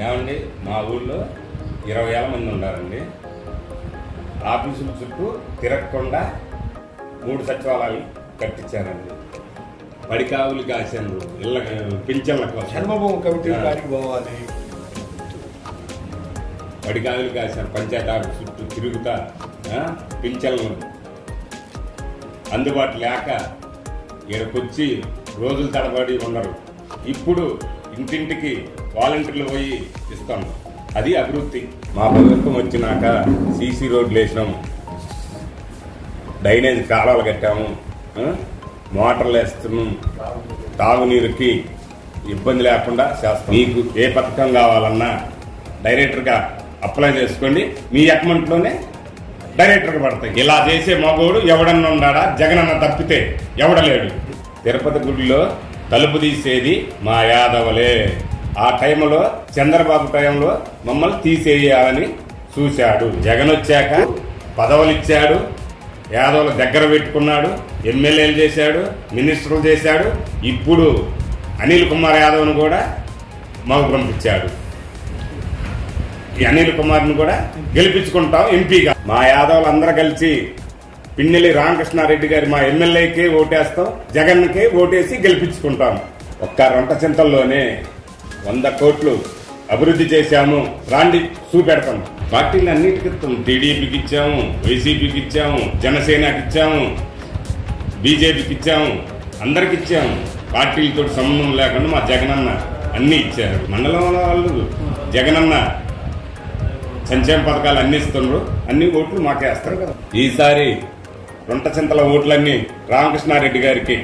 ఏమండి మా ఊళ్ళో 20,000 మంది ఉన్నారండి. ఆఫీసుల చుట్టూ తిరగకుండా 3 సచివాలయాలు కట్టించారండి. పడికావులు కాశారు, ఇళ్ళ పింఛన్ల కోసం జన్మభూమి కమిటీ కాడికి పోవాలి. పడికావులు కాశారు, పంచాయతీ ఆఫీస్ చుట్టూ తిరుగుతా పింఛన్లు అందుబాటు లేక ఇక్కడికొచ్చి రోజులు తడబడి ఉండరు. ఇప్పుడు ఇంటింటికి వాలంటీర్లు పోయి ఇస్తాం. అది అభివృద్ధి. మా ప్రభుత్వం వచ్చినాక సీసీ రోడ్లు వేసినాము, డ్రైనేజ్ కాలువలు కట్టాము, మోటార్లు వేస్తున్నాం, తాగునీరుకి ఇబ్బంది లేకుండా చేస్తాం. మీకు ఏ పథకం కావాలన్నా డైరెక్టర్గా అప్లై చేసుకోండి, మీ అకౌంట్లోనే డైరెక్టర్గా పడతాయి. ఇలా చేసే మగోడు ఎవడన్నా ఉన్నాడా? జగనన్న తప్పితే ఎవడలేడు. తిరుపతి గుడిలో తలుపు తీసేది మా యాదవలే. ఆ టైంలో చంద్రబాబు టైంలో మమ్మల్ని తీసేయాలని చూశాడు. జగన్ వచ్చాక పదవులు ఇచ్చాడు, యాదవుల దగ్గర పెట్టుకున్నాడు, ఎమ్మెల్యేలు చేశాడు, మినిస్టర్లు చేశాడు. ఇప్పుడు అనిల్ కుమార్ యాదవ్ను కూడా మాకు పంపించాడు. ఈ అనిల్ కుమార్ని కూడా గెలిపించుకుంటాం ఎంపీగా. మా యాదవులు అందరూ కలిసి పిన్నెల్లి రామకృష్ణారెడ్డి గారి మా ఎమ్మెల్యేకి ఓటేస్తాం, జగన్కి ఓటేసి గెలిపించుకుంటాం. ఒక్క రంటచింతల్లోనే 100 కోట్లు అభివృద్ధి చేశాము. రాండి చూపెడతాం. పార్టీలు అన్నిటికీ టీడీపీకి ఇచ్చాము, వైసీపీకి ఇచ్చాము, జనసేనకి ఇచ్చాము, బీజేపీకి ఇచ్చాము, అందరికి ఇచ్చాము. పార్టీలతో సంబంధం లేకుండా మా జగనన్న అన్ని ఇచ్చారు. మండలంలో వాళ్ళు జగనన్న సంక్షేమ పథకాలు అన్ని ఇస్తున్నారు, అన్ని ఓట్లు మాకేస్తారు కదా. ఈసారి రుంటచింతల ఓట్లన్నీ రామకృష్ణారెడ్డి గారికి.